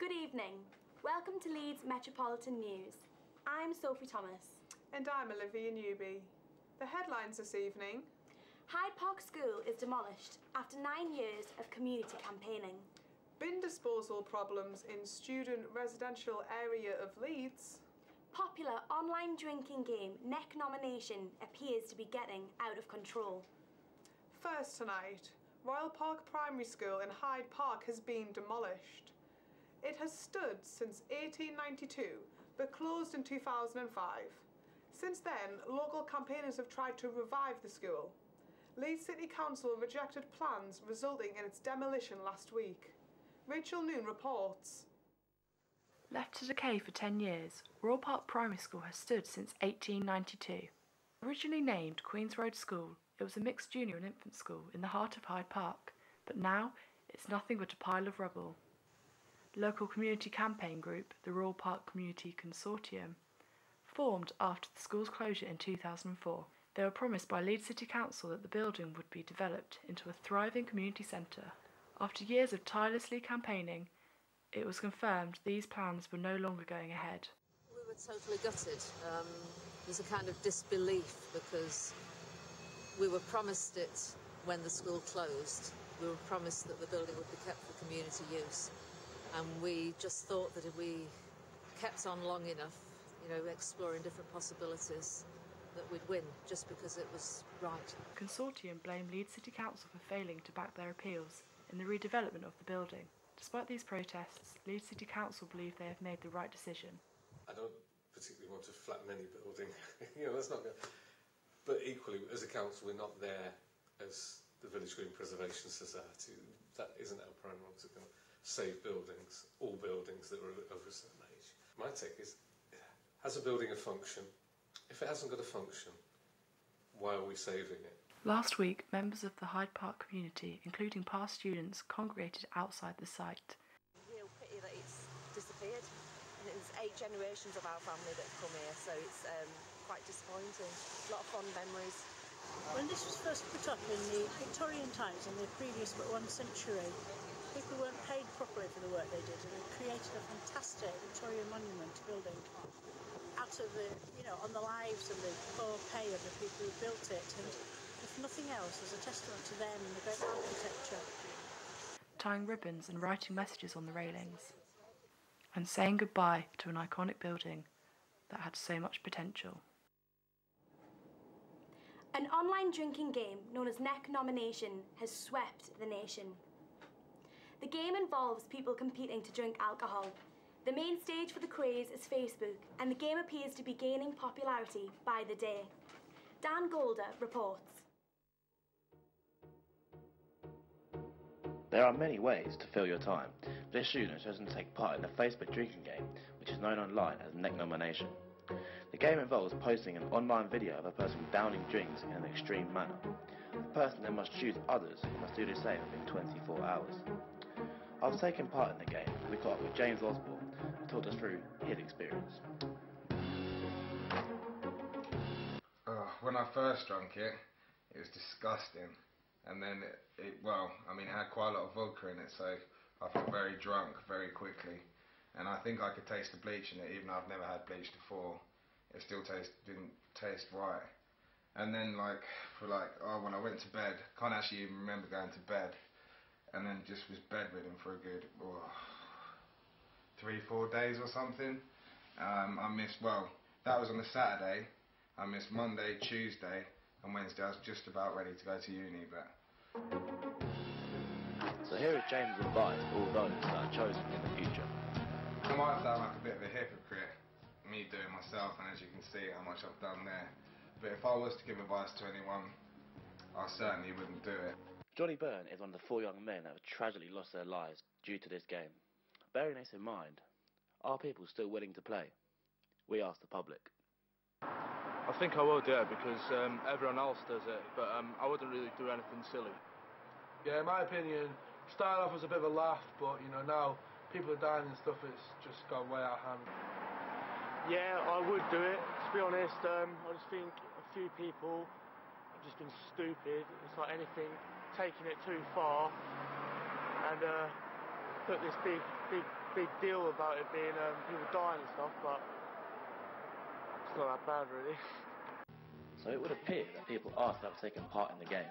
Good evening. Welcome to Leeds Metropolitan News. I'm Sophie Thomas. And I'm Olivia Newby. The headlines this evening. Hyde Park School is demolished after 9 years of community campaigning. Bin disposal problems in student residential area of Leeds. Popular online drinking game Neck Nomination appears to be getting out of control. First tonight, Royal Park Primary School in Hyde Park has been demolished. It has stood since 1892, but closed in 2005. Since then, local campaigners have tried to revive the school. Leeds City Council rejected plans, resulting in its demolition last week. Rachel Noon reports. Left to decay for 10 years, Royal Park Primary School has stood since 1892. Originally named Queen's Road School, it was a mixed junior and infant school in the heart of Hyde Park, but now it's nothing but a pile of rubble. Local community campaign group, the Royal Park Community Consortium, formed after the school's closure in 2004. They were promised by Leeds City Council that the building would be developed into a thriving community centre. After years of tirelessly campaigning, it was confirmed these plans were no longer going ahead. We were totally gutted. There's a kind of disbelief because we were promised it when the school closed. We were promised that the building would be kept for community use. And we just thought that if we kept on long enough, exploring different possibilities, that we'd win, just because it was right. The consortium blamed Leeds City Council for failing to back their appeals in the redevelopment of the building. Despite these protests, Leeds City Council believe they have made the right decision. I don't particularly want to flatten any building, that's not good. But equally, as a council, we're not there as the Village Green Preservation Society. That isn't our prime role, to save buildings, all buildings that are over a certain age. My take is, has a building a function? If it hasn't got a function, why are we saving it? Last week, members of the Hyde Park community, including past students, congregated outside the site. Real pity that it's disappeared. And it was 8 generations of our family that have come here, so it's quite disappointing. A lot of fond memories. When this was first put up in the Victorian times, in the previous 1 century, people weren't paid properly for the work they did, and they created a fantastic Victorian monument building out of the, on the lives and the poor pay of the people who built it, and if nothing else, as a testament to them and the great architecture. Tying ribbons and writing messages on the railings, and saying goodbye to an iconic building that had so much potential. An online drinking game known as Neck Nomination has swept the nation. The game involves people competing to drink alcohol. The main stage for the craze is Facebook, and the game appears to be gaining popularity by the day. Dan Golder reports. There are many ways to fill your time. This student has chosen to take part in the Facebook drinking game, which is known online as Neck Nomination. The game involves posting an online video of a person downing drinks in an extreme manner. The person then must choose others who must do the same within 24 hours. After taking part in the game, we caught up with James Osborne, who talked us through his experience. When I first drank it, it was disgusting. And then it had quite a lot of vodka in it, so I felt very drunk very quickly. And I think I could taste the bleach in it, even though I've never had bleach before. It still didn't taste right. And then when I went to bed, can't actually even remember going to bed. And then just was bedridden for a good 3-4 days or something. I missed, that was on a Saturday. I missed Monday, Tuesday and Wednesday. I was just about ready to go to uni, but... So here is James' advice for all those that are chosen in the future. I might sound like a bit of a hypocrite, me doing myself, and as you can see how much I've done there. But if I was to give advice to anyone, I certainly wouldn't do it. Johnny Byrne is one of the 4 young men that have tragically lost their lives due to this game. Bearing this in mind, are people still willing to play? We asked the public. I think I would, yeah, because everyone else does it, but I wouldn't really do anything silly. Yeah, in my opinion, started off as a bit of a laugh, but now people are dying and stuff, it's just gone way out of hand. Yeah, I would do it, to be honest. I just think a few people have just been stupid. It's like anything, taking it too far, and put this big big deal about it being people dying and stuff, but it's not that bad really. So it would appear that people are still taking part in the game.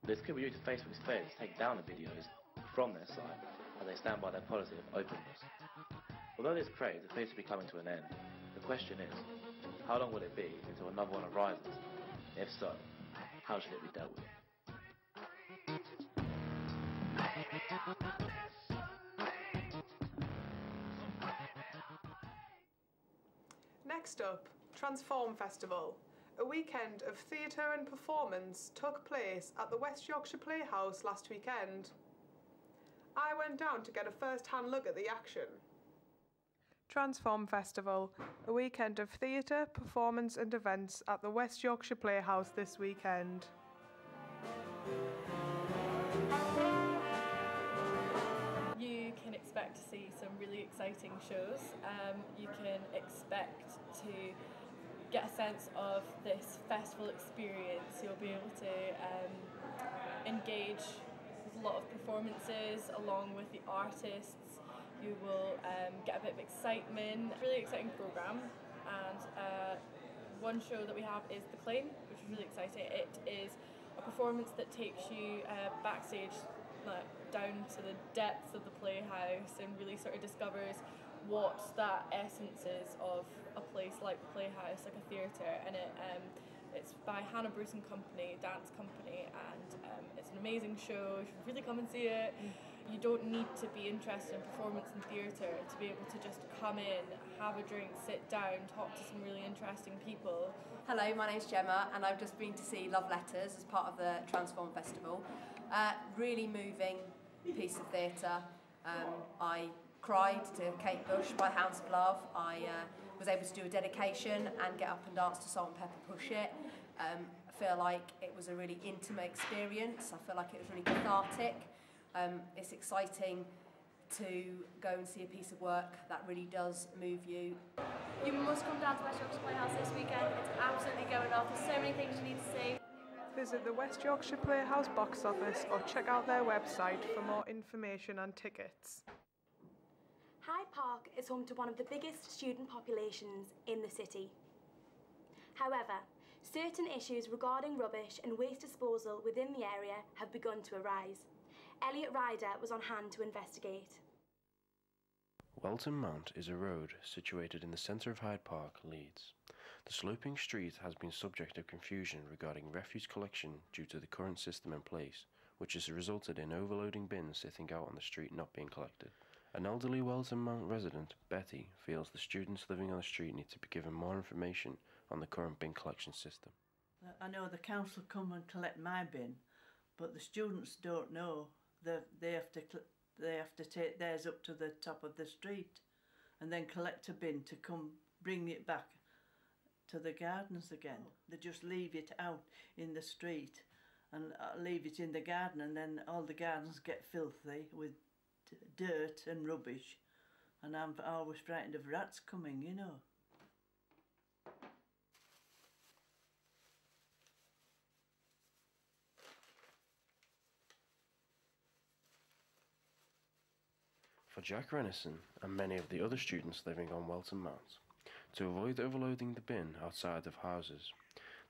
This could be due to Facebook's failure to take down the videos from their site as they stand by their policy of openness. Although this craze appears to be coming to an end, the question is, how long will it be until another one arises? If so, how should it be dealt with? Next up, Transform Festival. A weekend of theatre and performance took place at the West Yorkshire Playhouse last weekend. I went down to get a first-hand look at the action. Transform Festival, a weekend of theatre, performance and events at the West Yorkshire Playhouse this weekend. You can expect to see some really exciting shows. You can expect to get a sense of this festival experience. You'll be able to engage with a lot of performances along with the artists. You will get a bit of excitement. Really exciting programme, and one show that we have is The Claim, which is really exciting. It is a performance that takes you backstage, down to the depths of the playhouse, and really sort of discovers what that essence is of a place like the Playhouse, like a theatre. And it's by Hannah Bruce and Company, dance company, and it's an amazing show. You should really come and see it. You don't need to be interested in performance and theatre to be able to just come in, have a drink, sit down, talk to some really interesting people. Hello, my name's Gemma, and I've just been to see Love Letters as part of the Transform Festival. Really moving piece of theatre. I cried to Kate Bush by Hounds of Love. I was able to do a dedication and get up and dance to Salt and Pepper Push It. I feel like it was a really intimate experience. I feel like it was really cathartic. It's exciting to go and see a piece of work that really does move you. You must come down to West Yorkshire Playhouse this weekend. It's absolutely going off. There's so many things you need to see. Visit the West Yorkshire Playhouse box office or check out their website for more information and tickets. Hyde Park is home to one of the biggest student populations in the city. However, certain issues regarding rubbish and waste disposal within the area have begun to arise. Elliot Ryder was on hand to investigate. Welton Mount is a road situated in the centre of Hyde Park, Leeds. The sloping street has been subject of confusion regarding refuse collection due to the current system in place, which has resulted in overloading bins sitting out on the street not being collected. An elderly Welton Mount resident, Betty, feels the students living on the street need to be given more information on the current bin collection system. I know the council come and collect my bin, but the students don't know. They have to take theirs up to the top of the street and then collect a bin to come bring it back to the gardens again. They just leave it out in the street and leave it in the garden, and then all the gardens get filthy with dirt and rubbish, and I'm always frightened of rats coming, you know. For Jack Renison and many of the other students living on Welton Mount, to avoid overloading the bin outside of houses,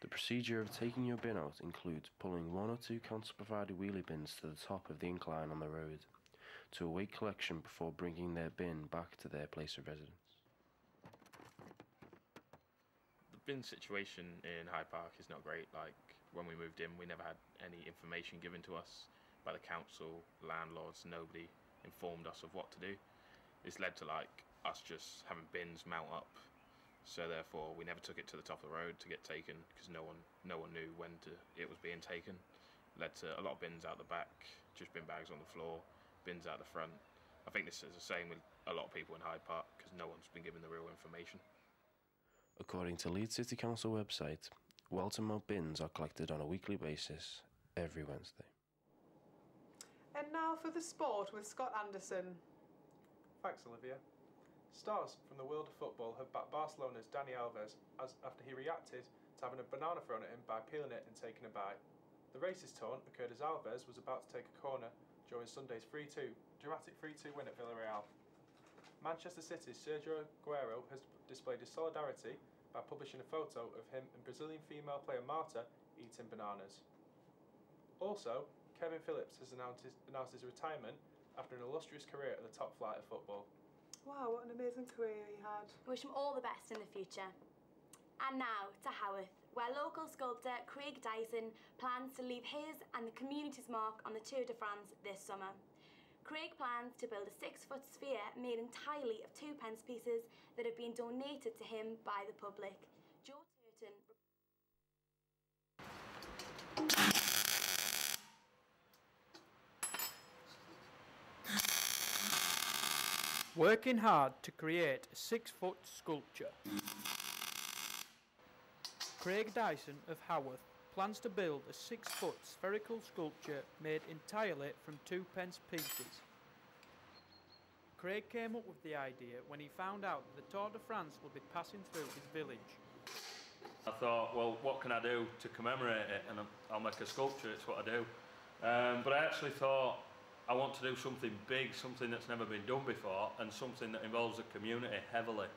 the procedure of taking your bin out includes pulling 1 or 2 council-provided wheelie bins to the top of the incline on the road, to await collection before bringing their bin back to their place of residence. The bin situation in Hyde Park is not great. Like, when we moved in, we never had any information given to us by the council, landlords. Nobody informed us of what to do. This led to us just having bins mount up, so therefore we never took it to the top of the road to get taken, because no one knew when it was being taken. Led to a lot of bins out the back, just bin bags on the floor, bins out the front. I think this is the same with a lot of people in Hyde Park, because no one's been given the real information. According to Leeds City Council website, Welton Mount bins are collected on a weekly basis every Wednesday. And now for the sport with Scott Anderson. Thanks, Olivia. Stars from the world of football have backed Barcelona's Dani Alves after he reacted to having a banana thrown at him by peeling it and taking a bite. The racist taunt occurred as Alves was about to take a corner during Sunday's 3-2, dramatic 3-2 win at Villarreal. Manchester City's Sergio Aguero has displayed his solidarity by publishing a photo of him and Brazilian female player Marta eating bananas. Also, Kevin Phillips has announced his retirement after an illustrious career at the top flight of football. Wow, what an amazing career he had. Wish him all the best in the future. And now to Haworth, where local sculptor Craig Dyson plans to leave his and the community's mark on the Tour de France this summer. Craig plans to build a 6-foot sphere made entirely of 2p pieces that have been donated to him by the public. Joe Turton. Working hard to create a 6-foot sculpture. Craig Dyson of Haworth plans to build a 6-foot spherical sculpture made entirely from 2p pieces. Craig came up with the idea when he found out that the Tour de France would be passing through his village. I thought, well, what can I do to commemorate it? And I'll make a sculpture, it's what I do. But I actually thought, I want to do something big, something that's never been done before, and something that involves the community heavily.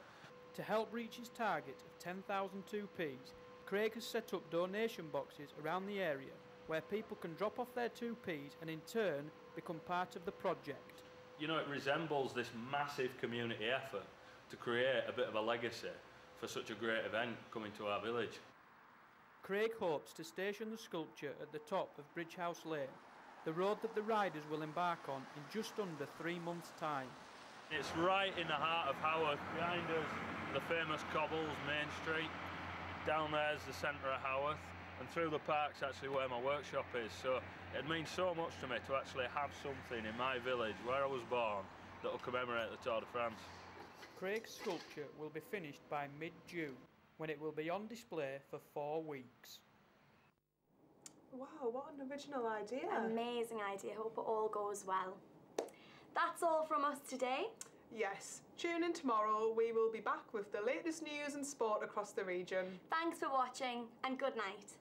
To help reach his target of 10,000 2p's, Craig has set up donation boxes around the area where people can drop off their 2p's and in turn become part of the project. You know, it resembles this massive community effort to create a bit of a legacy for such a great event coming to our village. Craig hopes to station the sculpture at the top of Bridge House Lane, the road that the riders will embark on in just under 3 months' time. It's right in the heart of Haworth. Behind us, the famous cobbles, Main Street. Down there's the centre of Haworth, and through the park's actually where my workshop is. So it means so much to me to actually have something in my village where I was born that will commemorate the Tour de France. Craig's sculpture will be finished by mid-June, when it will be on display for 4 weeks. Wow, what an original idea. Amazing idea. Hope it all goes well. That's all from us today. Yes, tune in tomorrow. We will be back with the latest news and sport across the region. Thanks for watching and good night.